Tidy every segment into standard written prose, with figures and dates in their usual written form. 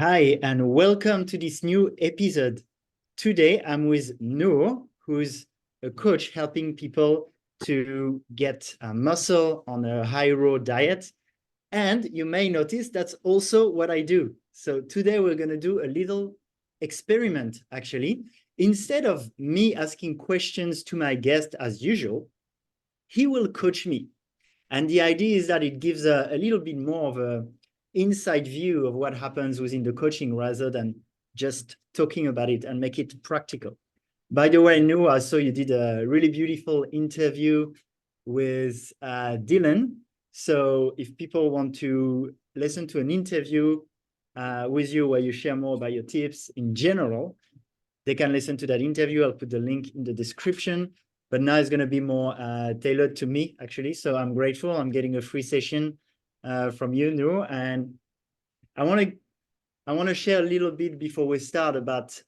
Hi, and welcome to this new episode. Today, I'm with Noor, who's a coach helping people to get muscle on a high raw diet. And you may notice that's also what I do. So today, we're going to do a little experiment, actually. Instead of me asking questions to my guest as usual, he will coach me. And the idea is that it gives a little bit more of a inside view of what happens within the coaching rather than just talking about it and make it practical. By the way, Noor, I saw you did a really beautiful interview with Dylan. So if people want to listen to an interview with you where you share more about your tips in general, they can listen to that interview. I'll put the link in the description. But now it's going to be more tailored to me, actually. So I'm grateful. I'm getting a free session from you, Noor. And I want to share a little bit before we start about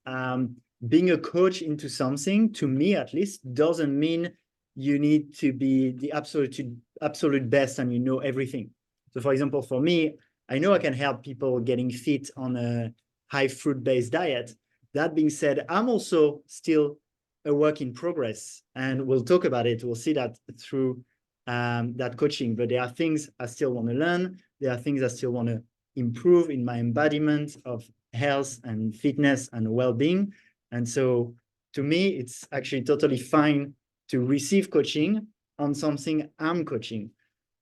being a coach into something. To me, at least, doesn't mean you need to be the absolute best and you know everything. So, for example, for me, I know I can help people getting fit on a high fruit-based diet. That being said, I'm also still a work in progress, and we'll talk about it. We'll see that through that coaching. But there are things I still want to learn. There are things I still want to improve in my embodiment of health and fitness and well-being. And so to me, it's actually totally fine to receive coaching on something I'm coaching.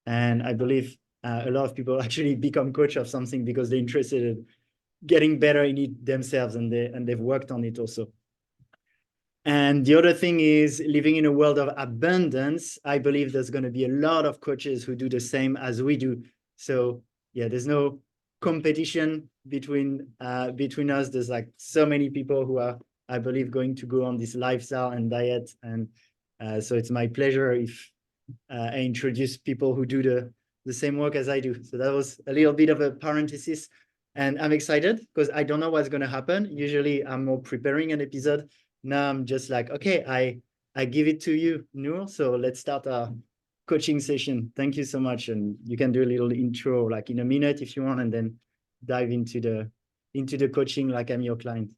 And I believe a lot of people actually become coach of something because they're interested in getting better in it themselves, and they've worked on it also. And the other thing is living in a world of abundance. I believe there's going to be a lot of coaches who do the same as we do. So yeah, there's no competition between us. There's like so many people who are, I believe, going to go on this lifestyle and diet. And so it's my pleasure if I introduce people who do the same work as I do. So that was a little bit of a parenthesis. And I'm excited because I don't know what's going to happen. Usually I'm more preparing an episode. Now I'm just like, okay, I give it to you, Noor. So let's start our coaching session. Thank you so much. And you can do a little intro like in a minute if you want, and then dive into the coaching like I'm your client.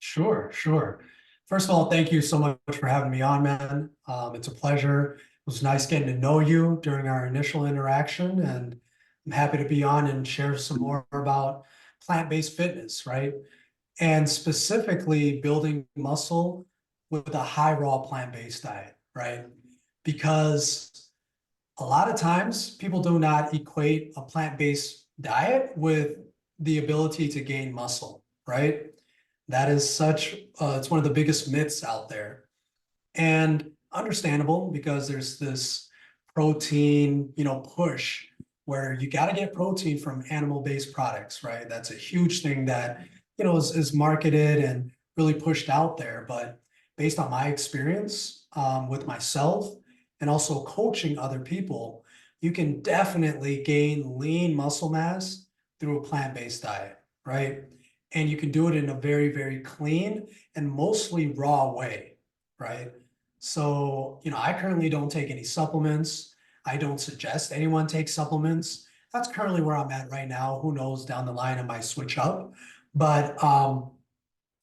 Sure, sure. First of all, thank you so much for having me on, man. It's a pleasure. It was nice getting to know you during our initial interaction, and I'm happy to be on and share some more about plant-based fitness, right? And specifically building muscle with a high raw plant-based diet, right? Because a lot of times people do not equate a plant-based diet with the ability to gain muscle, right? That is it's one of the biggest myths out there. And understandable because there's this protein, push where you got to get protein from animal-based products, right? That's a huge thing that, is marketed and really pushed out there. But based on my experience with myself and also coaching other people, you can definitely gain lean muscle mass through a plant-based diet, right? And you can do it in a very, very clean and mostly raw way, right? So, I currently don't take any supplements. I don't suggest anyone take supplements. That's currently where I'm at right now. Who knows, down the line I might switch up, but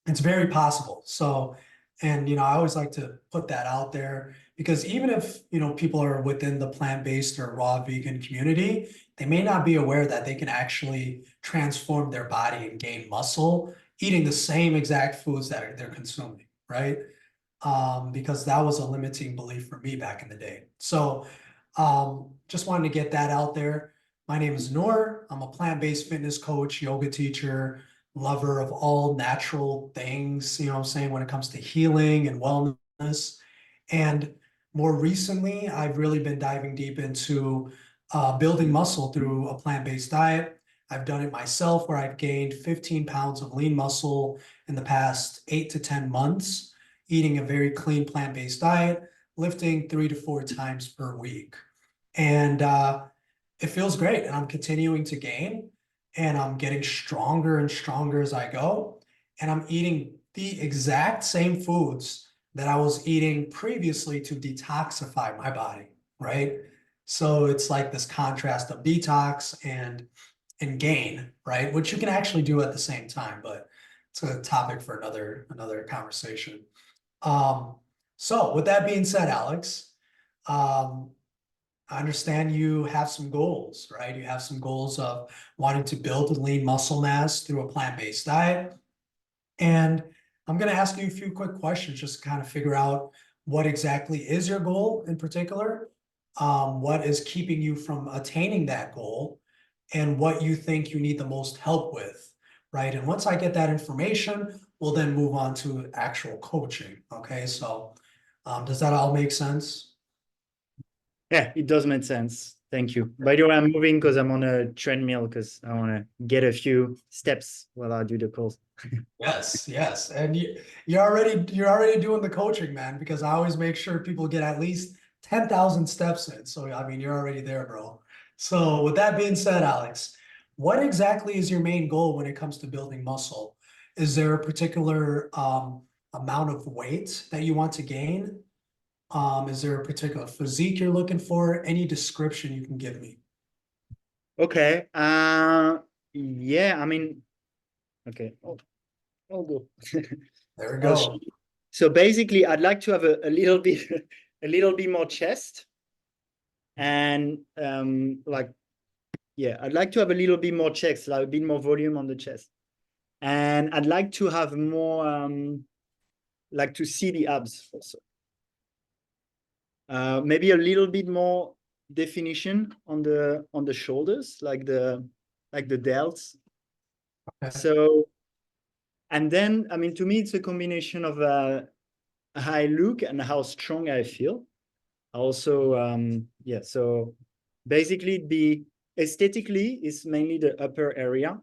it's very possible. So, and I always like to put that out there because even if people are within the plant-based or raw vegan community, they may not be aware that they can actually transform their body and gain muscle eating the same exact foods that they're consuming, right? Because that was a limiting belief for me back in the day. So just wanted to get that out there. My name is Noor. I'm a plant-based fitness coach, yoga teacher, lover of all natural things, what I'm saying, when it comes to healing and wellness. And more recently, I've really been diving deep into building muscle through a plant-based diet. I've done it myself where I've gained 15 pounds of lean muscle in the past 8 to 10 months, eating a very clean plant-based diet, lifting 3 to 4 times per week. And it feels great. And I'm continuing to gain and I'm getting stronger and stronger as I go. And I'm eating the exact same foods that I was eating previously to detoxify my body, right? So it's like this contrast of detox and and gain, right? Which you can actually do at the same time, but it's a topic for another conversation. Um, so with that being said, Alex, um, I understand you have some goals, right? You have some goals of wanting to build lean muscle mass through a plant-based diet. And I'm going to ask you a few quick questions just to kind of figure out what exactly is your goal in particular, what is keeping you from attaining that goal, and what you think you need the most help with, right? And once I get that information, we'll then move on to actual coaching. Okay, so does that all make sense? Yeah, it does make sense. Thank you. By the way, I'm moving because I'm on a treadmill because I want to get a few steps while I do the calls. Yes, yes. And you're already doing the coaching, man, because I always make sure people get at least 10,000 steps in. So I mean, you're already there, bro. So with that being said, Alex, what exactly is your main goal when it comes to building muscle? Is there a particular amount of weight that you want to gain? Is there a particular physique you're looking for? Any description you can give me? Okay. Yeah, I mean, okay. I'll go. There we I'll show go. you. So basically, I'd like to have a little bit a little bit more chest and like yeah, I'd like to have a little bit more chest, like a bit more volume on the chest. And I'd like to have more like to see the abs also. Maybe a little bit more definition on the shoulders, like the delts. Okay. So and then I mean to me it's a combination of how I look and how strong I feel. Also, yeah, so basically the aesthetically is mainly the upper area.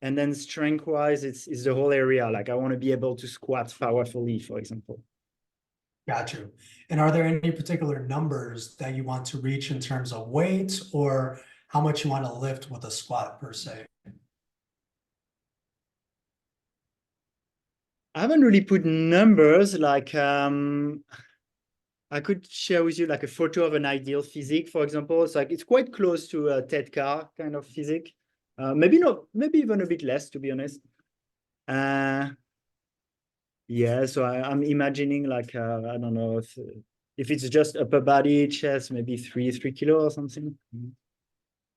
And then strength wise, it's the whole area. Like I want to be able to squat powerfully, for example. Got you. And are there any particular numbers that you want to reach in terms of weight or how much you want to lift with a squat per se? I haven't really put numbers like I could share with you like a photo of an ideal physique, for example. It's like it's quite close to a Ted Carr kind of physique. Maybe not, maybe even a bit less, to be honest. Yeah, so I'm imagining like I don't know if it's just upper body, chest, maybe three kilo or something.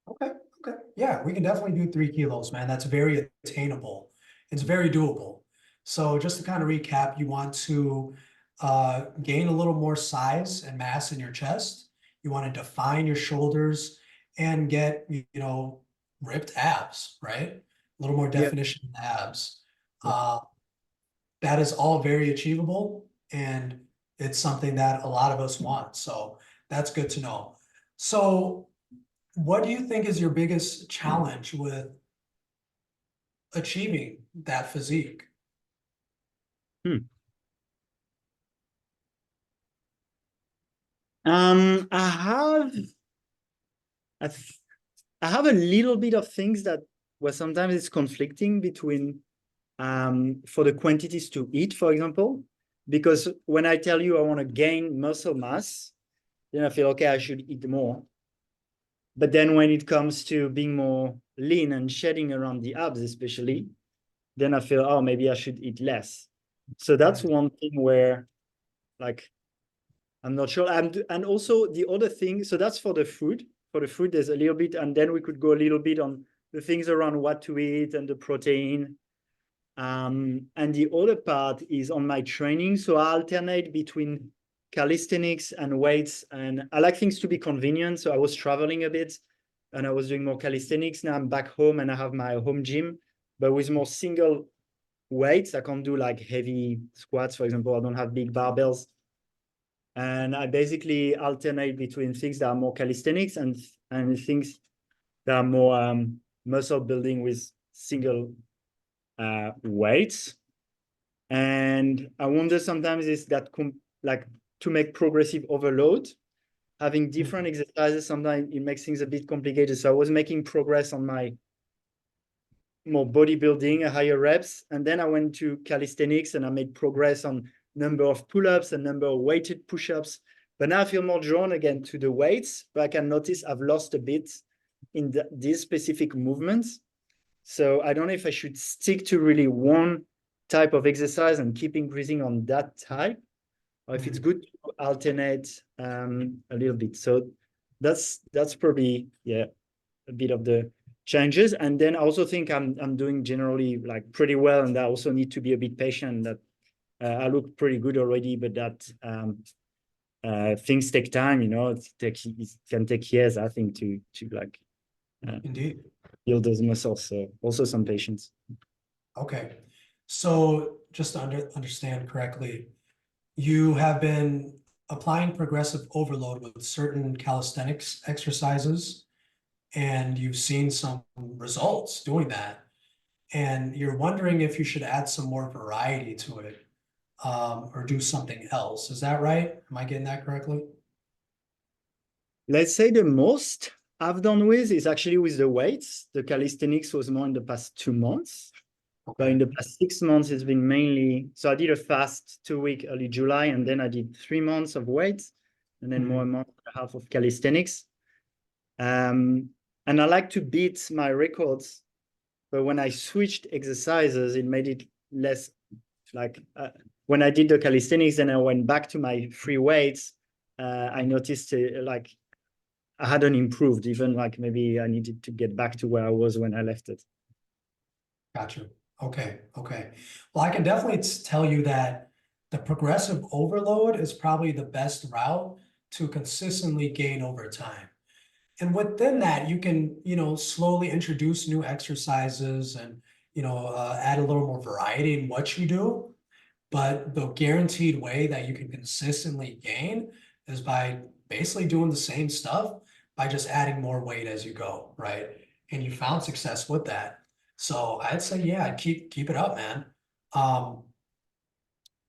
Okay, okay. Yeah, we can definitely do 3 kilos, man. That's very attainable. It's very doable. So just to kind of recap, you want to gain a little more size and mass in your chest. You want to define your shoulders and get, ripped abs, right? A little more Yeah, definition in the abs. yeah. Uh, that is all very achievable and it's something that a lot of us want. So that's good to know. So what do you think is your biggest challenge with achieving that physique? Hmm. I I have a little bit of things that where sometimes it's conflicting between for the quantities to eat, for example, because when I tell you I want to gain muscle mass, then I feel okay, I should eat more. But then when it comes to being more lean and shedding around the abs, especially, then I feel, oh, maybe I should eat less. So that's Right. one thing where, like, I'm not sure. And also the other thing, so that's for the food. For the food, there's a little bit, and then we could go a little bit on the things around what to eat and the protein. And the other part is on my training. So I alternate between calisthenics and weights, and I like things to be convenient. So I was traveling a bit and I was doing more calisthenics. Now I'm back home and I have my home gym, but with more single weights. I can't do like heavy squats, for example. I don't have big barbells. And I basically alternate between things that are more calisthenics and things that are more muscle building with single weights. And I wonder sometimes is that like to make progressive overload, having different exercises, sometimes it makes things a bit complicated. So I was making progress on my more bodybuilding, higher reps. And then I went to calisthenics and I made progress on number of pull-ups and number of weighted push-ups. But now I feel more drawn again to the weights, but I can notice I've lost a bit in these specific movements. So I don't know if I should stick to really one type of exercise and keep increasing on that type, or if it's good to alternate a little bit. So that's probably, yeah, a bit of the changes. And then I also think I'm doing generally like pretty well, and I also need to be a bit patient. That I look pretty good already, but that things take time, you know. It can take years, I think, to like Indeed. build those muscles. So also some patience. Okay. So just to understand correctly, you have been applying progressive overload with certain calisthenics exercises, and you've seen some results doing that. And you're wondering if you should add some more variety to it, or do something else. Is that right? Am I getting that correctly? Let's say the most I've done with is actually with the weights. The calisthenics was more in the past 2 months. But in the past 6 months, it's been mainly, so I did a fast 2 week early July, and then I did 3 months of weights, and then more a month and a half of calisthenics. And I like to beat my records, but when I switched exercises, it made it less like when I did the calisthenics and I went back to my free weights, I noticed like I hadn't improved, even like maybe I needed to get back to where I was when I left it. Gotcha. Okay. Okay. Well, I can definitely tell you that the progressive overload is probably the best route to consistently gain over time. And within that, you can, slowly introduce new exercises and, add a little more variety in what you do. But the guaranteed way that you can consistently gain is by basically doing the same stuff by just adding more weight as you go, right? And you found success with that. So I'd say, yeah, keep it up, man. Um,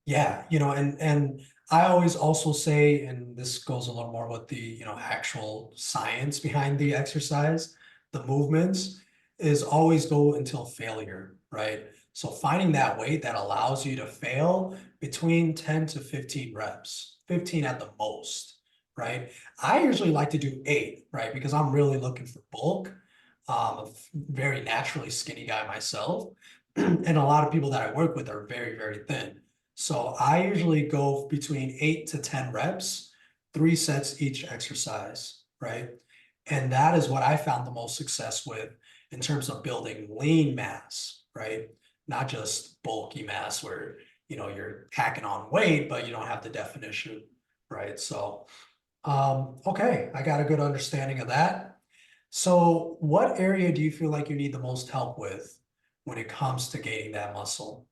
yeah, and I always also say, and this goes a little more with the, actual science behind the exercise, the movements, is always go until failure, right? So finding that weight that allows you to fail between 10 to 15 reps, 15 at the most, right? I usually like to do 8, right? Because I'm really looking for bulk. A very naturally skinny guy myself. And a lot of people that I work with are very, very thin. So I usually go between 8 to 10 reps, 3 sets each exercise, right? And that is what I found the most success with in terms of building lean mass, right? Not just bulky mass where, you're packing on weight, but you don't have the definition, right? So, okay, I got a good understanding of that. So what area do you feel like you need the most help with when it comes to gaining that muscle?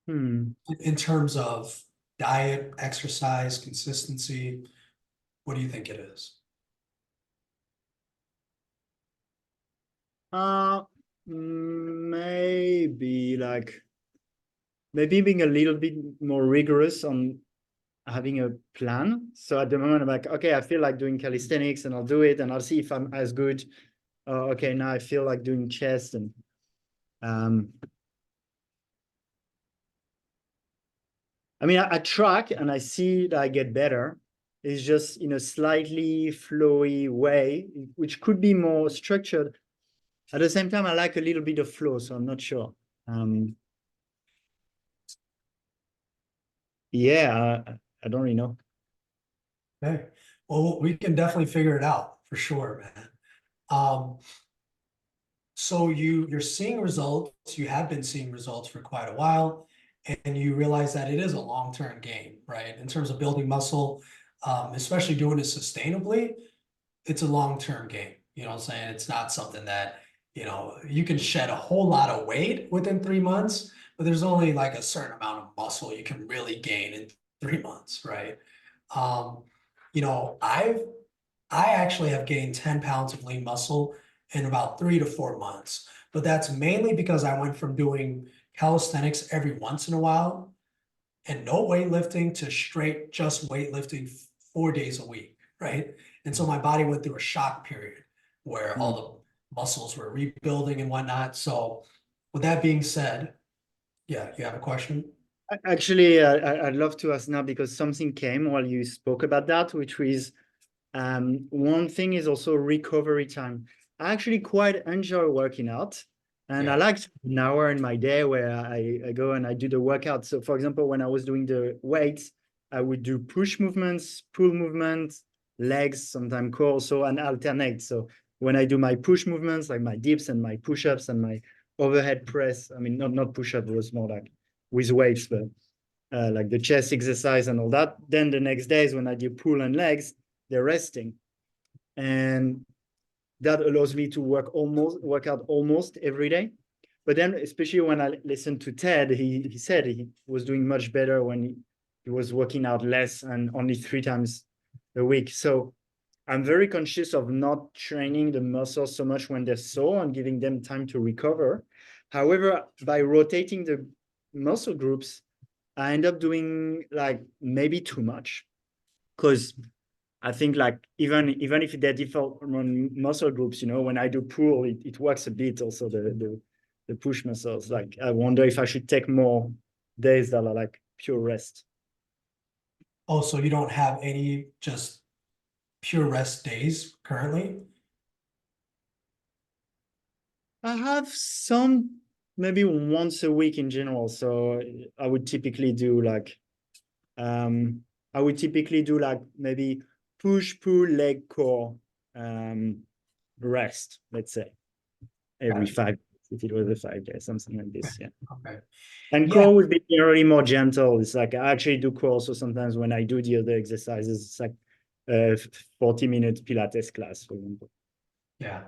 In terms of diet, exercise, consistency, what do you think it is? Maybe being a little bit more rigorous on having a plan. So at the moment, I'm like, okay, I feel like doing calisthenics, and I'll do it, and I'll see if I'm as good. Okay, now I feel like doing chest, and I mean, I track and I see that I get better. It's just in a slightly flowy way, which could be more structured. At the same time, I like a little bit of flow, so I'm not sure. Yeah, I don't really know. Okay. Well, we can definitely figure it out for sure, man. So you're seeing results, you have been seeing results for quite a while, and you realize that it is a long-term game, right? In terms of building muscle, especially doing it sustainably, it's a long-term game. You know what I'm saying? It's not something that, you can shed a whole lot of weight within 3 months, but there's only like a certain amount of muscle you can really gain in 3 months, right? Um, you know, I've I actually have gained 10 pounds of lean muscle in about 3 to 4 months, but that's mainly because I went from doing calisthenics every once in a while and no weightlifting to straight just weightlifting 4 days a week, right? And so my body went through a shock period where all the muscles were rebuilding and whatnot. So with that being said, yeah, you have a question? Actually, I'd love to ask now, because something came while you spoke about that, which was One thing is also recovery time. I actually quite enjoy working out. And I Yeah. like an hour in my day where I go and I do the workout. So for example, when I was doing the weights, I would do push movements, pull movements, legs, sometimes core also, and alternate. So when I do my push movements, like my dips and my push-ups and my overhead press, I mean, not push-up, it was more like with weights, but like the chest exercise and all that. Then the next days when I do pull and legs, they're resting. And that allows me to work out almost every day. But then, especially when I listened to Ted, he said he was doing much better when he was working out less and only 3 times a week. So I'm very conscious of not training the muscles so much when they're sore and giving them time to recover. However, by rotating the muscle groups, I end up doing like maybe too much because I think like even if they're different muscle groups, you know, when I do pull, it works a bit also the push muscles. Like I wonder if I should take more days that are like pure rest. Oh, so you don't have any just pure rest days currently? I have some maybe once a week in general. So I would typically do like um maybe push, pull, leg, core, um, rest, let's say, every Gotcha. 5 if it was a 5 day, something like this. Yeah. Okay. And Yeah. core would be generally more gentle. It's like I actually do core also sometimes when I do the other exercises. It's like a 40-minute Pilates class, for example. Yeah.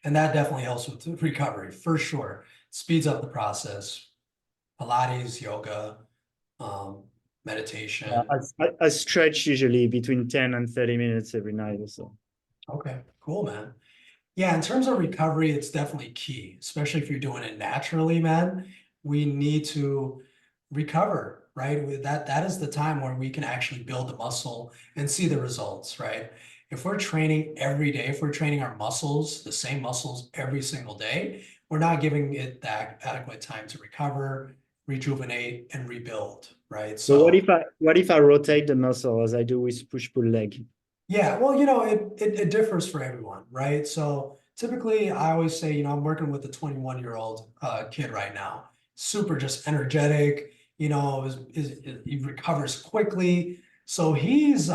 And that definitely helps with the recovery for sure. Speeds up the process. Pilates, yoga, um, meditation. I stretch usually between 10 and 30 minutes every night or so. Okay, cool, man. Yeah, in terms of recovery, it's definitely key, especially if you're doing it naturally, man. We need to recover, right? That is the time where we can actually build the muscle and see the results, right? If we're training every day, if we're training our muscles, the same muscles every single day, we're not giving it that adequate time to recover, rejuvenate, and rebuild, right? But So what if I rotate the muscle as I do with push pull leg? yeah, well, it differs for everyone, right? So typically, I always say, I'm working with a 21-year-old kid right now, super just energetic, he recovers quickly. So he's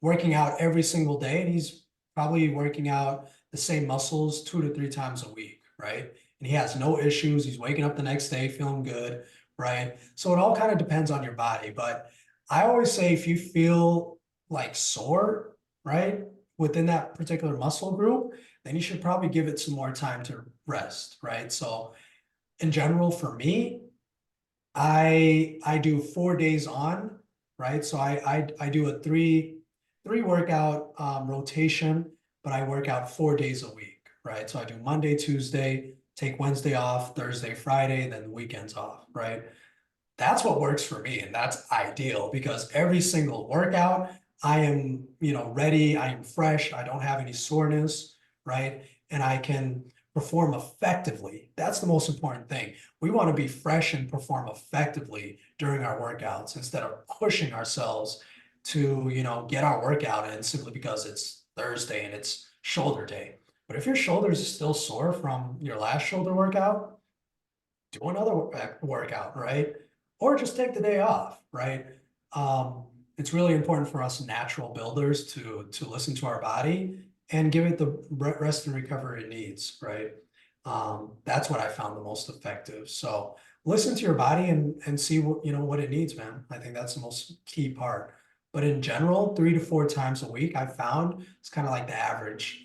working out every single day, and he's probably working out the same muscles 2 to 3 times a week, right? And he has no issues. He's waking up the next day feeling good, right? So it all kind of depends on your body, but I always say if you feel like sore, right, within that particular muscle group, then you should probably give it some more time to rest, right? So in general, for me, I do 4 days on, right? So I do a three workout rotation, but I work out 4 days a week, right? So I do Monday, Tuesday, take Wednesday off, Thursday, Friday, then the weekends off, right? That's what works for me, and that's ideal because every single workout I am, ready, I am fresh, I don't have any soreness, right? And I can perform effectively. That's the most important thing. We want to be fresh and perform effectively during our workouts instead of pushing ourselves to, get our workout in simply because it's Thursday and it's shoulder day. But if your shoulders are still sore from your last shoulder workout, do another workout, right? Or just take the day off, right? It's really important for us natural builders to listen to our body and give it the rest and recovery it needs, right? That's what I found the most effective. So listen to your body and see what it needs, man. I think that's the most key part. But in general, 3 to 4 times a week, I found it's kind of like the average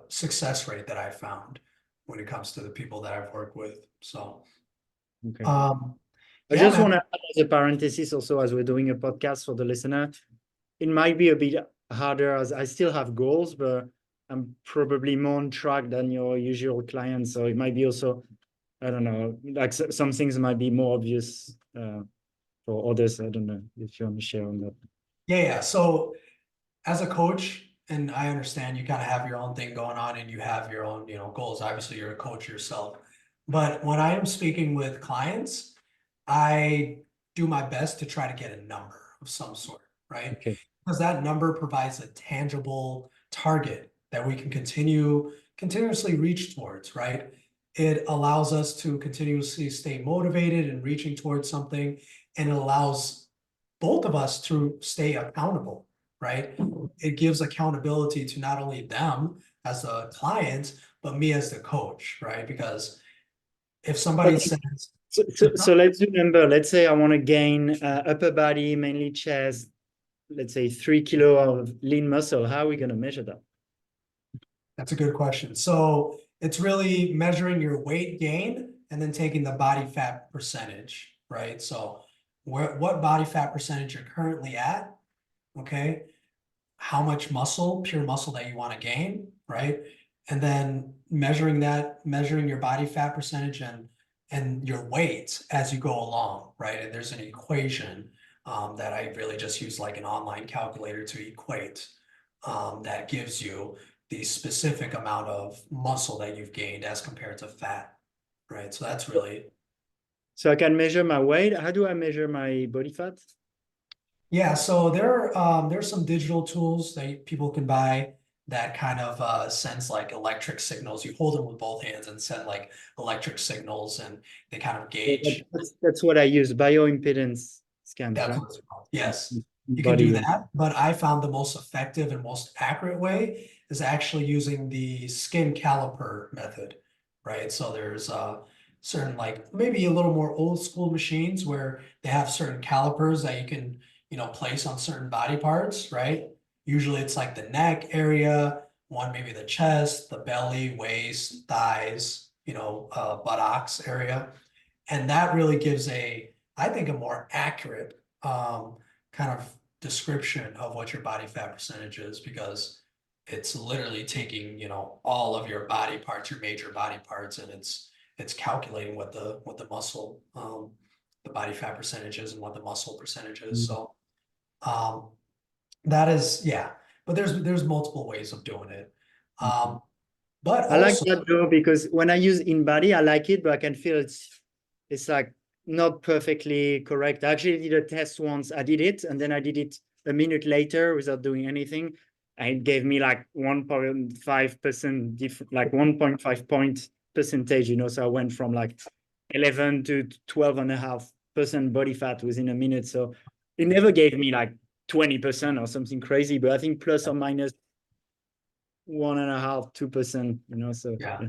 success rate that I found when it comes to the people that I've worked with. So, Okay. um, I yeah, just man. want to add as a parenthesis also as we're doing a podcast for the listener, it might be a bit harder as I still have goals, but I'm probably more on track than your usual client. So it might be also, I don't know, like some things might be more obvious for others. I don't know if you want to share on that. Yeah. So as a coach, and I understand you kind of have your own thing going on and you have your own, goals. Obviously, you're a coach yourself. But when I am speaking with clients, I do my best to try to get a number of some sort, right? Okay. because that number provides a tangible target that we can continuously reach towards, right? It allows us to continuously stay motivated and reaching towards something, and it allows both of us to stay accountable, right? It gives accountability to not only them as a client, but me as the coach, right? Because if somebody Okay. says, So let's do number. Let's say I want to gain upper body, mainly chest, let's say 3 kilo of lean muscle. How are we going to measure that? that's a good question. So it's really measuring your weight gain and then taking the body fat percentage, right? So what body fat percentage you're currently at, okay? How much muscle, pure muscle that you want to gain, right? And then measuring that, measuring your body fat percentage and your weight as you go along, right? And there's an equation that I really just use like an online calculator to equate that gives you the specific amount of muscle that you've gained as compared to fat, right? So that's really, So I can measure my weight. How do I measure my body fat? yeah, so there's some digital tools that people can buy that kind of sends like electric signals. You hold them with both hands and send like electric signals, and they kind of gauge. That's what I use, bioimpedance scans, That's right? what it's called. Yes, you can Body do weight. that, but I found the most effective and most accurate way is actually using the skin caliper method, right? So there's certain like maybe a little more old school machines where they have certain calipers that you can, place on certain body parts, right? Usually it's like the neck area, one maybe the chest, the belly, waist, thighs, buttocks area. And that really gives I think, a more accurate kind of description of what your body fat percentage is, because it's literally taking, all of your body parts, your major body parts, and it's calculating what the muscle, the body fat percentage is and what the muscle percentage is. So um, that is, yeah, but there's multiple ways of doing it. Okay. Um, but I like also, that though, because when I use in body, I like it, but I can feel it's like not perfectly correct. I actually did a test once. I did it and then I did it a minute later without doing anything. And it gave me like 1.5% different, like 1.5 point percentage, So I went from like 11 to 12.5% body fat within a minute. So it never gave me like 20% or something crazy, but I think plus or minus 1.5, 2%, so yeah.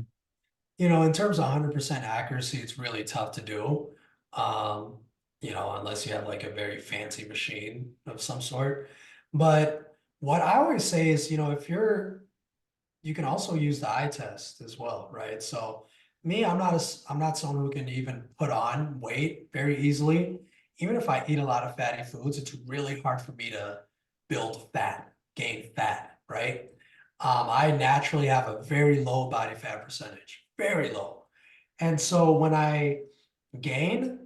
yeah. In terms of 100% accuracy, it's really tough to do. Um, unless you have like a very fancy machine of some sort. But what I always say is, if you can also use the eye test as well, right? So me, I'm not someone who can even put on weight very easily. Even if I eat a lot of fatty foods, it's really hard for me to build fat, gain fat, right? I naturally have a very low body fat percentage, very low. And so when I gain,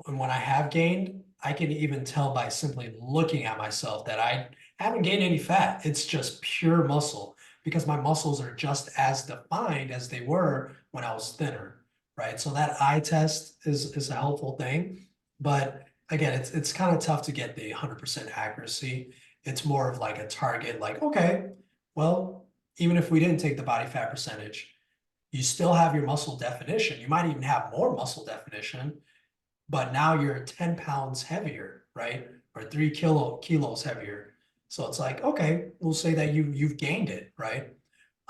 and when I have gained, I can even tell by simply looking at myself that I haven't gained any fat. It's just pure muscle because my muscles are just as defined as they were when I was thinner, right? So that eye test is a helpful thing. But again, it's kind of tough to get the 100% accuracy. It's more of like a target, like, okay, well, even if we didn't take the body fat percentage, you still have your muscle definition. You might even have more muscle definition, but now you're 10 pounds heavier, right? Or 3 kilos heavier. So it's like, okay, we'll say that you've gained it, right?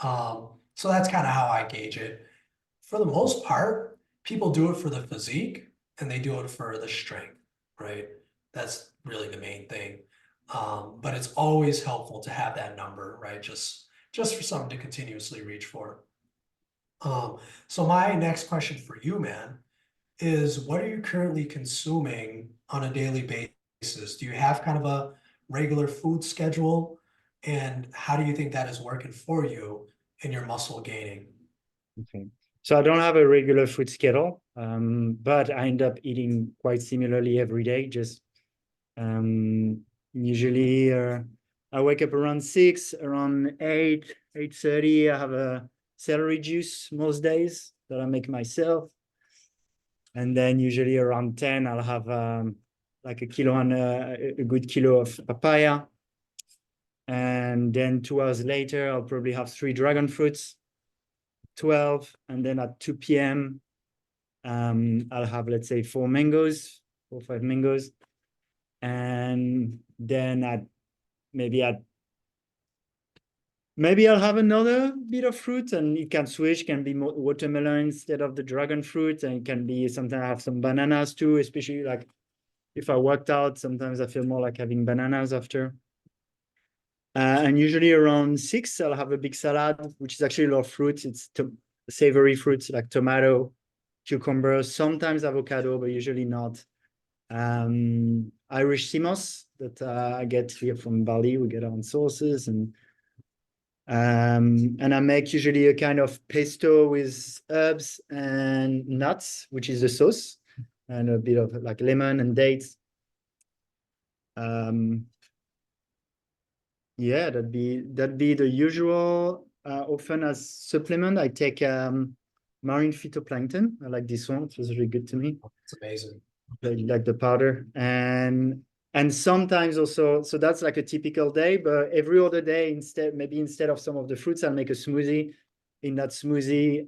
So that's kind of how I gauge it. For the most part, people do it for the physique and they do it for the strength, right? That's really the main thing. But it's always helpful to have that number, right? Just for something to continuously reach for. So my next question for you, man, is what are you currently consuming on a daily basis? Do you have kind of a regular food schedule? And how do you think that is working for you in your muscle gaining? Okay. So I don't have a regular food schedule, but I end up eating quite similarly every day. Just usually I wake up around 6, around 8, 8:30. I have a celery juice most days that I make myself. And then usually around 10, I'll have like a kilo and a good kilo of papaya. And then 2 hours later, I'll probably have 3 dragon fruits, 12. And then at 2 p.m., I'll have, let's say, 4 mangoes, 4 or 5 mangoes. And then maybe I'll have another bit of fruit, and it can switch, can be more watermelon instead of the dragon fruit, and it can be sometimes I have some bananas too, especially like if I worked out, sometimes I feel more like having bananas after. And usually around 6, I'll have a big salad, which is actually a lot of fruits. It's savory fruits like tomato, cucumber, sometimes avocado, but usually not. Irish sea moss that I get here from Bali. We get our own sauces, and I make usually a kind of pesto with herbs and nuts, which is the sauce, and a bit of like lemon and dates. Yeah, that'd be the usual. Often as supplement, I take marine phytoplankton. I like this one. It was really good to me. It's amazing. Like the powder, and sometimes also, so that's like a typical day, but every other day, instead of some of the fruits, I'll make a smoothie. In that smoothie,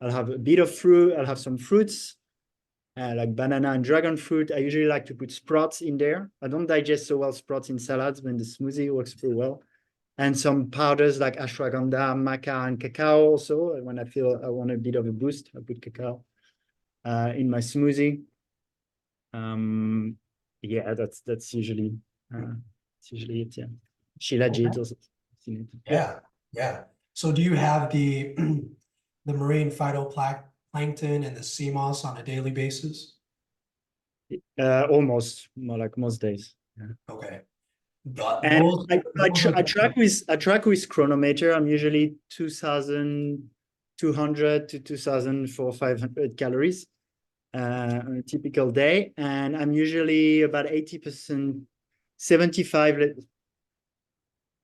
I'll have a bit of fruit, I'll have some fruits, like banana and dragon fruit. I usually like to put sprouts in there. I don't digest so well sprouts in salads, but in the smoothie works pretty well. And some powders like ashwagandha, maca, and cacao also. When I feel I want a bit of a boost, I put cacao in my smoothie. Yeah, that's usually it. Yeah, shilajit also. Yeah. So do you have the the marine phytoplankton and the sea moss on a daily basis? Almost, more like most days. Yeah. Okay. But And those are I track with chronometer. I'm usually 2,200 to 2,500 calories on a typical day, and I'm usually about 80%, 75.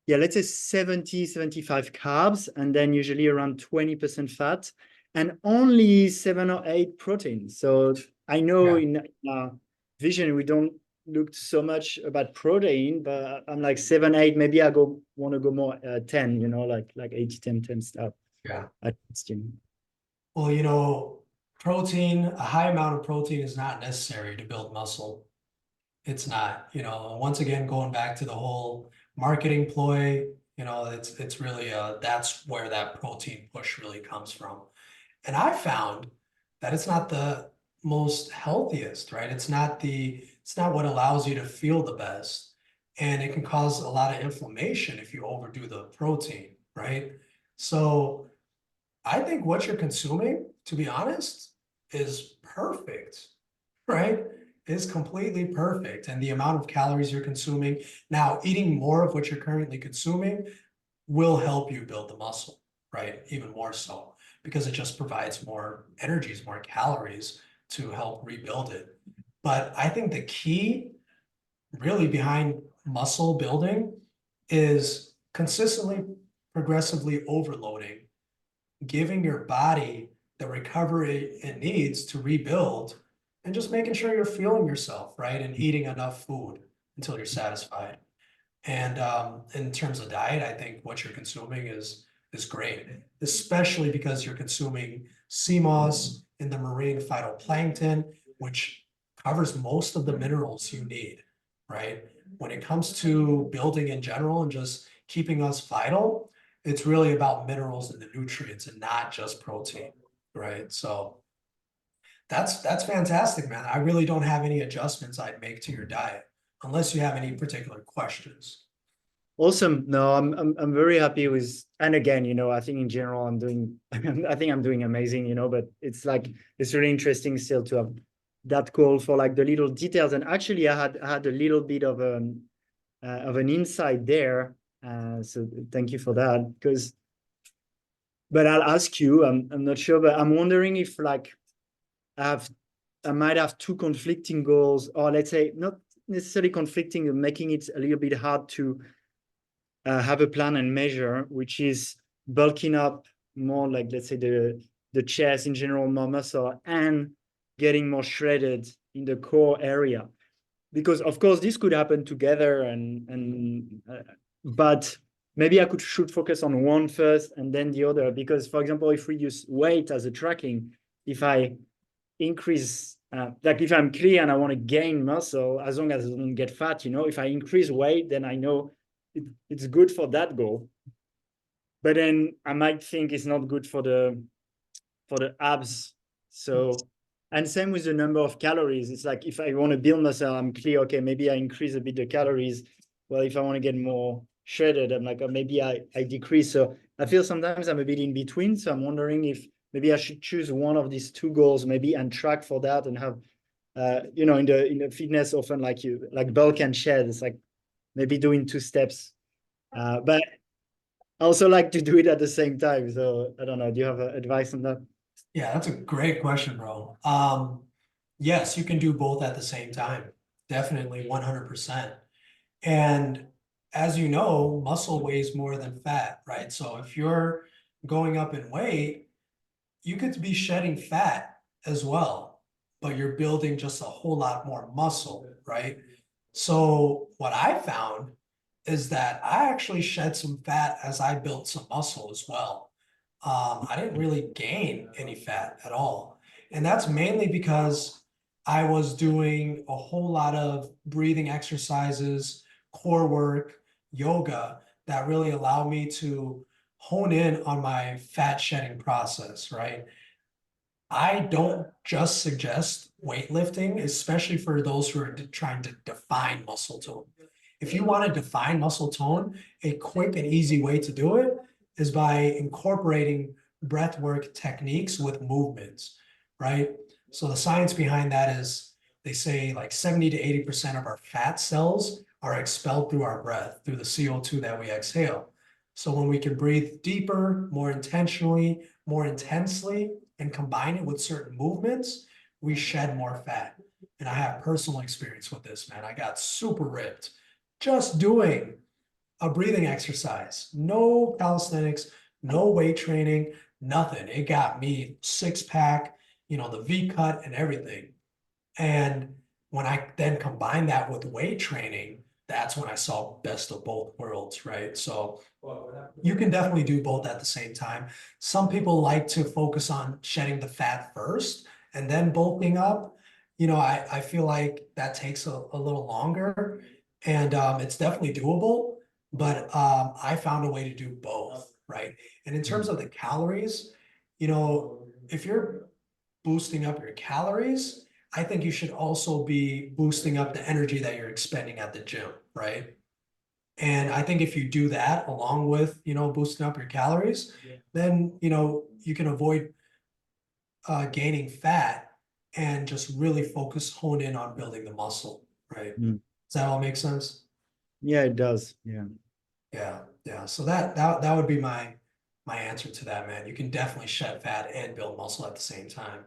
Yeah, let's say 75 carbs, and then usually around 20% fat, and only 7 or 8 proteins. So I know in vision we don't look so much about protein, but I'm like 7, 8. Maybe I want to go more 10. Like 80, 10, 10 stuff. Yeah. Well, protein, a high amount of protein is not necessary to build muscle. It's not, once again, going back to the whole marketing ploy, it's really that's where that protein push really comes from. And I found that it's not the most healthiest, right? It's not what allows you to feel the best. And it can cause a lot of inflammation if you overdo the protein, right? So I think what you're consuming, to be honest, is perfect, right? Is completely perfect. And the amount of calories you're consuming, now eating more of what you're currently consuming will help you build the muscle, right? Even more so, because it just provides more energies, more calories to help rebuild it. But I think the key really behind muscle building is consistently, progressively overloading, giving your body the recovery it needs to rebuild, and just making sure you're fueling yourself, right? And eating enough food until you're satisfied. And in terms of diet, I think what you're consuming is great, especially because you're consuming sea moss and the marine phytoplankton, which covers most of the minerals you need, right? When it comes to building in general and just keeping us vital, it's really about minerals and the nutrients and not just protein, right? So that's fantastic, man. I really don't have any adjustments I'd make to your diet unless you have any particular questions. Awesome. No, I'm very happy with, and again, I think in general I'm doing I think I'm doing amazing, but it's really interesting still to have that call for like the little details. And actually I had a little bit of an insight there. So thank you for that. But I'll ask you, I'm not sure, but I'm wondering if like I might have two conflicting goals, or let's say not necessarily conflicting, and making it a little bit hard to have a plan and measure, which is bulking up more, like let's say the chest in general, more muscle, and getting more shredded in the core area. because of course this could happen together, but maybe I could should focus on one first and then the other. Because for example, if we use weight as a tracking, if I increase, like if I'm clear and I want to gain muscle, as long as I don't get fat, if I increase weight, then I know it's good for that goal. But then I might think it's not good for the abs. So, and same with the number of calories. It's like if I want to build muscle, I'm clear, okay, maybe I increase a bit the calories. Well, if I want to get more shredded, I'm like, oh, maybe I decrease. So I feel sometimes I'm a bit in between. So I'm wondering if maybe I should choose one of these two goals, maybe, and track for that, and have, in the fitness, often like bulk and shed, it's like maybe doing two steps. But I also like to do it at the same time. So I don't know. Do you have advice on that? Yeah, that's a great question, bro. Yes, you can do both at the same time. Definitely 100%. And as you know, muscle weighs more than fat, right? So if you're going up in weight, you could be shedding fat as well, but you're building just a whole lot more muscle, right? So what I found is that I actually shed some fat as I built some muscle as well. I didn't really gain any fat at all. And that's mainly because I was doing a whole lot of breathing exercises, core work, yoga that really allowed me to hone in on my fat shedding process, right? I don't just suggest weightlifting, especially for those who are trying to define muscle tone. If you want to define muscle tone, a quick and easy way to do it is by incorporating breath work techniques with movements, right? So the science behind that is they say like 70 to 80% of our fat cells are expelled through our breath, through the CO2 that we exhale. So when we can breathe deeper, more intentionally, more intensely, and combine it with certain movements, we shed more fat. And I have personal experience with this, man. I got super ripped just doing a breathing exercise. No calisthenics, no weight training, nothing. It got me six pack, the V cut and everything. And when I then combine that with weight training, that's when I saw best of both worlds, right? So you can definitely do both at the same time. Some people like to focus on shedding the fat first and then bulking up. I feel like that takes a little longer and it's definitely doable, but I found a way to do both, right? And in terms of the calories, if you're boosting up your calories, I think you should also be boosting up the energy that you're expending at the gym, right? And I think if you do that along with, boosting up your calories, then, you can avoid gaining fat and just really hone in on building the muscle, right? Mm. Does that all make sense? Yeah, it does. Yeah. Yeah, yeah. So that would be my answer to that, man. You can definitely shed fat and build muscle at the same time.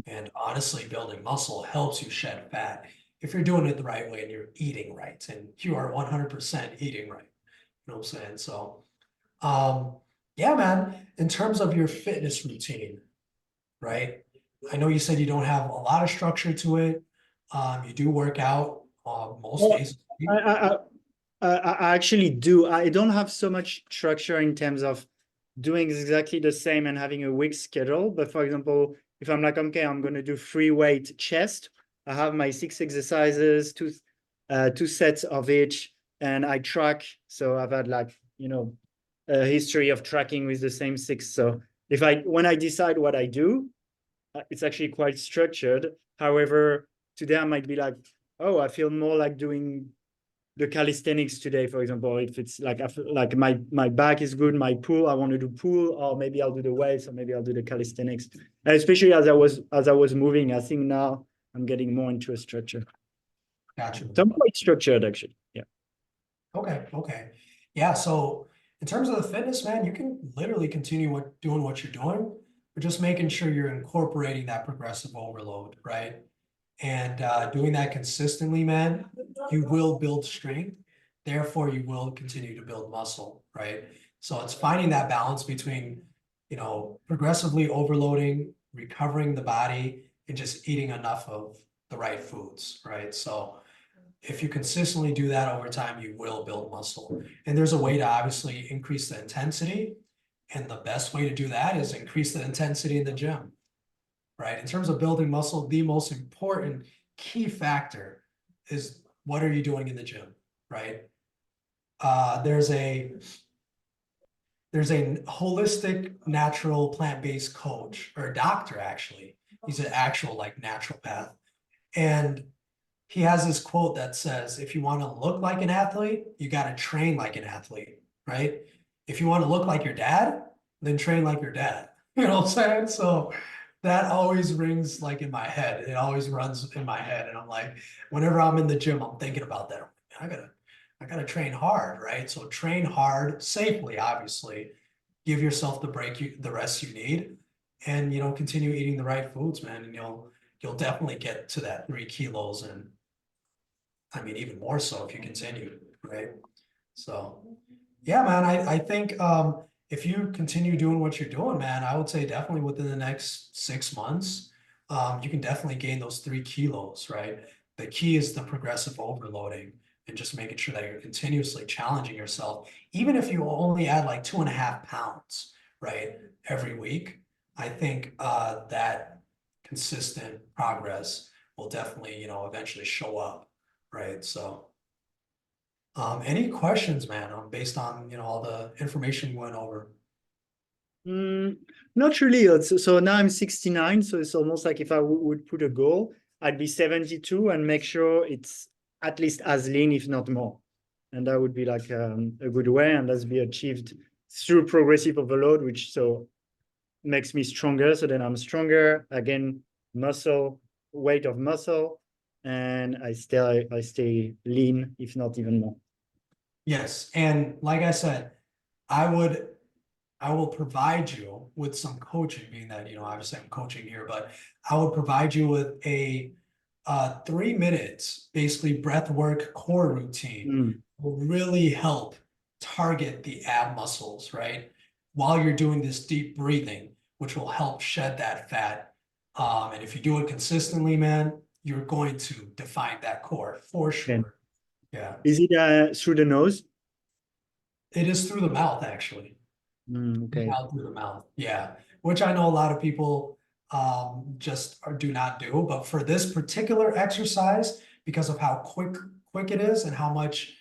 And honestly, building muscle helps you shed fat if you're doing it the right way and you're eating right, and you are 100% eating right. You know what I'm saying? So, um, yeah, man. In terms of your fitness routine, right? I know you said you don't have a lot of structure to it. You do work out most Well, days. I actually do. I don't have so much structure in terms of doing exactly the same and having a week schedule. But for example, if I'm like, okay, I'm going to do free weight chest, I have my 6 exercises, two sets of each, and I track. So I've had a history of tracking with the same six. So when I decide what I do, it's actually quite structured. However, today I might be like, oh, I feel more like doing the calisthenics today, for example. If it's like I feel like my back is good, my pull, I want to do pull, or maybe I'll do the weights, or maybe I'll do the calisthenics. And especially as I was moving, I think now I'm getting more into a structure. Gotcha. So I'm quite structured actually. Yeah. Okay, okay. Yeah, so in terms of the fitness, man, you can literally continue doing what you're doing, but just making sure you're incorporating that progressive overload, right? And doing that consistently, man, you will build strength. Therefore, you will continue to build muscle, right? So it's finding that balance between, progressively overloading, recovering the body, and just eating enough of the right foods, right? So if you consistently do that over time, you will build muscle. And there's a way to obviously increase the intensity. And the best way to do that is increase the intensity in the gym, right? In terms of building muscle, the most important key factor is what are you doing in the gym, right? Uh, there's a there's a holistic, natural, plant-based coach or doctor, actually. He's an actual like naturopath. And he has this quote that says, if you want to look like an athlete, you got to train like an athlete, right? If you want to look like your dad, then train like your dad. You know what I'm saying? So that always rings like in my head. It always runs in my head. And I'm like, whenever I'm in the gym, I'm thinking about that. I gotta train hard, right? So train hard safely, obviously. Give yourself the the rest you need, and continue eating the right foods, man, and you'll definitely get to that 3 kilos, and I mean even more so if you continue, right? So yeah, man, I think if you continue doing what you're doing, man, I would say definitely within the next 6 months, you can definitely gain those 3 kilos, right? The key is the progressive overloading and just making sure that you're continuously challenging yourself, even if you only add like 2.5 pounds, right, every week. I think that consistent progress will definitely, eventually show up, right? So. Any questions, man, based on, all the information we went over? Mm, not really. So now I'm 69, so it's almost like if I would put a goal, I'd be 72 and make sure it's at least as lean, if not more. And that would be like a good way, and that's be achieved through progressive overload, which so makes me stronger. So then I'm stronger, again, muscle, weight of muscle, and I stay lean, if not even more. Yes, and like I said, I would I will provide you with some coaching, being that, obviously I'm coaching here, but I would provide you with a 3 minutes, basically breath work core routine Mm, will really help target the ab muscles, right? While you're doing this deep breathing, which will help shed that fat. And if you do it consistently, man, you're going to define that core for okay. sure. Yeah. Is it through the nose? It is through the mouth, actually. Okay. Out through the mouth, yeah, which I know a lot of people just do not do, but for this particular exercise, because of how quick it is and how much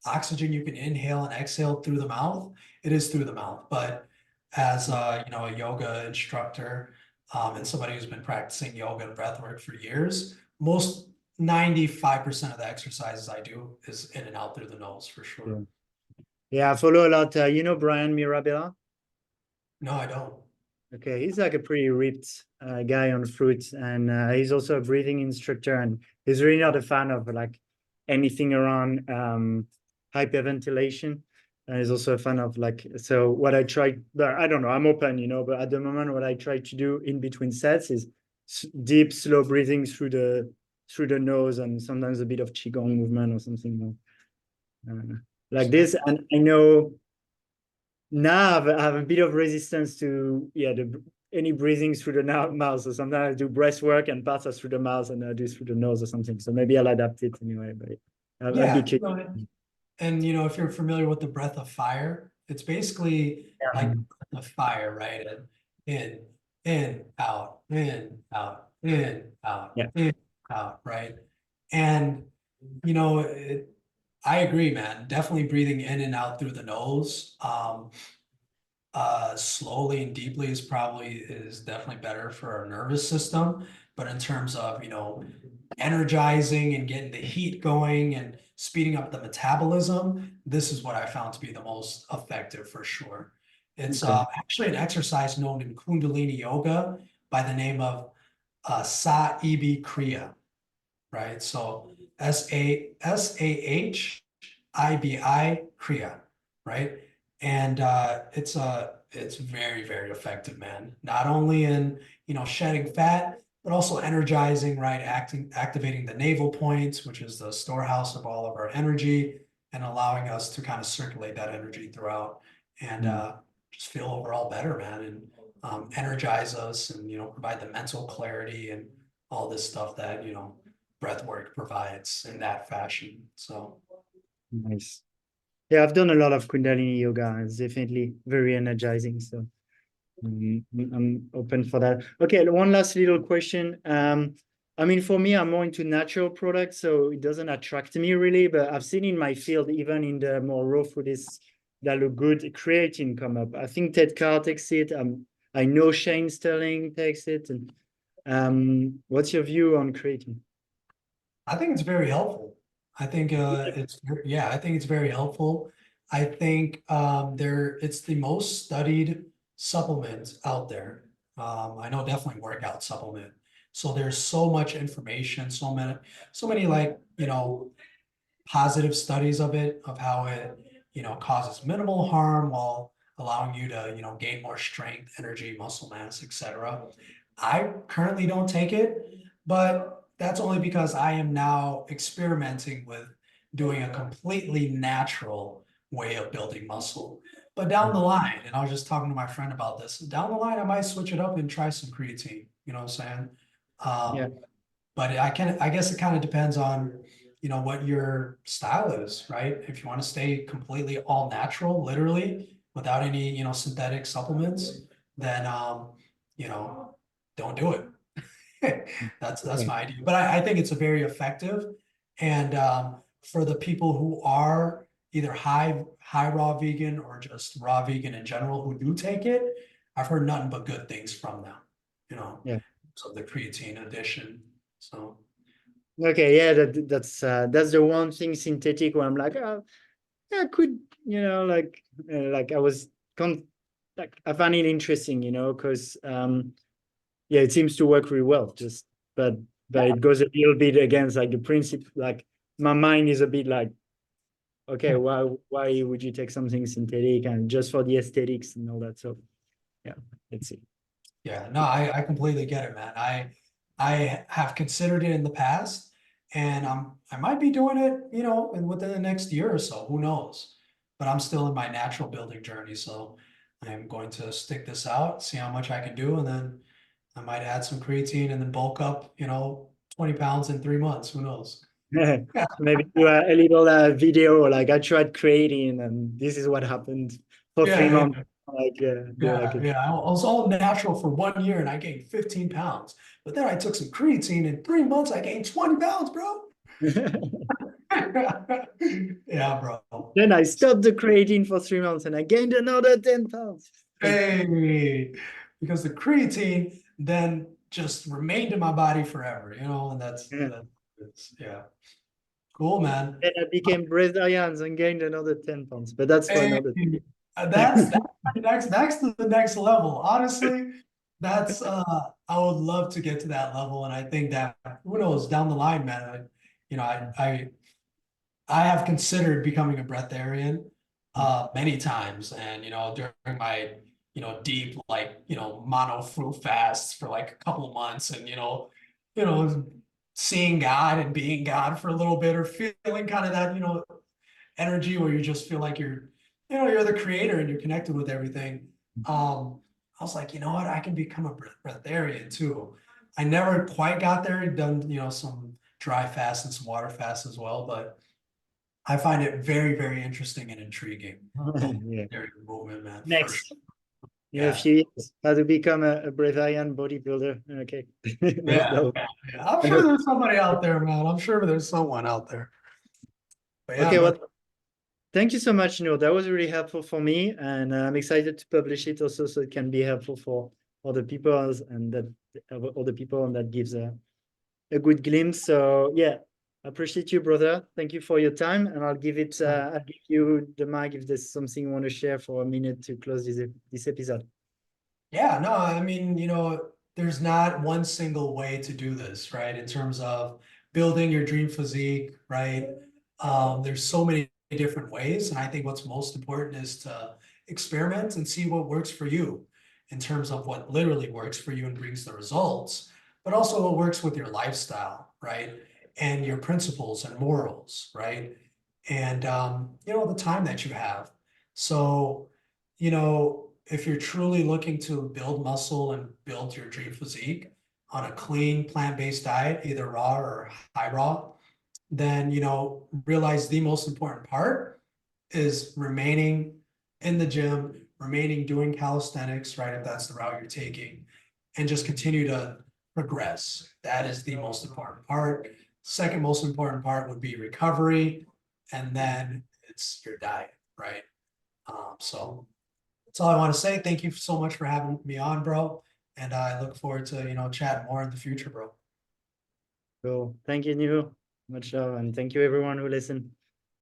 oxygen you can inhale and exhale through the mouth, it is through the mouth. But as a yoga instructor, and somebody who's been practicing yoga and breath work for years, most 95% of the exercises I do is in and out through the nose for Yeah. sure. Yeah, I follow a lot. Brian Mirabella? No, I don't. Okay, he's like a pretty ripped guy on fruits, and he's also a breathing instructor, and he's really not a fan of like anything around hyperventilation. And he's also a fan of like, so what I try, but I don't know, I'm open, but at the moment, what I try to do in between sets is deep, slow breathing through the nose, and sometimes a bit of qigong movement or something like this. And I know now I have a bit of resistance to any breathing through the mouth. So sometimes I do breath work and parts are through the mouth and I do through the nose or something. So maybe I'll adapt it anyway. But I'll be Yeah, curious. and if you're familiar with the breath of fire, it's basically like Yeah. breath of fire, right? And in, out, in, out, in, out, Yeah. in, out, right? And I agree, man. Definitely breathing in and out through the nose. Slowly and deeply is definitely better for our nervous system. But in terms of, energizing and getting the heat going and speeding up the metabolism, this is what I found to be the most effective for sure. It's Okay. actually an exercise known in Kundalini Yoga by the name of Sa-Ibi Kriya, right? So Sahibi Kriya, right? And it's very, very effective, man. Not only in shedding fat, but also energizing, right? Activating the navel points, which is the storehouse of all of our energy, and allowing us to kind of circulate that energy throughout and Mm. just feel overall better, man, and energize us and provide the mental clarity and all this stuff that breath work provides in that fashion. So Nice. Yeah, I've done a lot of Kundalini yoga. It's definitely very energizing. So I'm open for that. Okay, one last little question. I mean, for me, I'm more into natural products, so it doesn't attract me really. But I've seen in my field, even in the more raw foodies that look good, creatine come up. I think Ted Carr takes it. I know Shane Sterling takes it. And what's your view on creatine? I think it's very helpful. I think yeah, I think it's very helpful. I think it's the most studied supplement out there. I know definitely workout supplement. So there's so much information, so many like, positive studies of it, of how it, causes minimal harm while allowing you to, gain more strength, energy, muscle mass, etc. I currently don't take it, but that's only because I am now experimenting with doing a completely natural way of building muscle. But down the line, and I was just talking to my friend about this, down the line, I might switch it up and try some creatine. You know what I'm saying? Yeah, But I guess it kind of depends on, what your style is, right? If you want to stay completely all natural, literally, without any, synthetic supplements, then, you know, don't do it. That's yeah, my idea. But I think it's a very effective. And for the people who are either high raw vegan or just raw vegan in general who do take it, I've heard nothing but good things from them, you know, yeah. so the creatine addition. So Okay, yeah, that's the one thing synthetic where I'm like, oh, yeah, I could, like I was like I find it interesting, because yeah, it seems to work really well. But it goes a little bit against like the principle. Like my mind is a bit like, okay, why would you take something synthetic and just for the aesthetics and all that? So yeah, let's see. yeah, no, I completely get it, man. I have considered it in the past, and I might be doing it, and within the next year or so. Who knows? But I'm still in my natural building journey, so I'm going to stick this out, see how much I can do, and then I might add some creatine and then bulk up, 20 pounds in 3 months. Who knows? Maybe do a little video like I tried creating and this is what happened for three Yeah, months. Like do like yeah, yeah. I was all natural for 1 year and I gained 15 pounds. But then I took some creatine in 3 months, I gained 20 pounds, bro. Yeah, bro. Then I stopped the creatine for 3 months and I gained another 10 pounds. Hey, because the creatine then just remained in my body forever, and Yeah. that's yeah. Cool, man. Then I became breatharians and gained another 10 pounds, but that's for Hey, another. that's next to the next level. Honestly, that's I would love to get to that level. And I think that who knows down the line, man, I have considered becoming a breatharian many times. And during my deep like mono fruit fasts for like a couple of months and seeing God and being God for a little bit or feeling kind of that energy where you just feel like you're the creator and you're connected with everything. I was like, you know what, I can become a breatharian too. I never quite got there. Done, some dry fast and some water fast as well, but I find it very, very interesting and intriguing. The whole Yeah. movement, man, for Next, sure. in a Yeah, few years, how to become a breatharian bodybuilder. Okay. That's yeah, that yeah, yeah. I'm sure there's somebody out there, man. I'm sure there's someone out there. But yeah, Okay, man. well, thank you so much. That was really helpful for me, and I'm excited to publish it also so it can be helpful for other people and that other people and that gives a good glimpse. So yeah, I appreciate you, brother. Thank you for your time, and I'll give you the mic if there's something you want to share for a minute to close this episode. Yeah, no, I mean, there's not one single way to do this, right? In terms of building your dream physique, right? There's so many different ways, and I think what's most important is to experiment and see what works for you in terms of what literally works for you and brings the results, but also what works with your lifestyle, right? And your principles and morals, right? And the time that you have. So, if you're truly looking to build muscle and build your dream physique, on a clean plant-based diet, either raw or high raw, then, you know, realize the most important part is remaining in the gym, remaining doing calisthenics, right? If that's the route you're taking, and just continue to progress. That is the most important part. Second most important part would be recovery, and then it's your diet, right? So that's all I want to say. Thank you so much for having me on, bro. And I look forward to, you know, chatting more in the future, bro. Cool. Thank you, New. Much love, and thank you everyone who listened.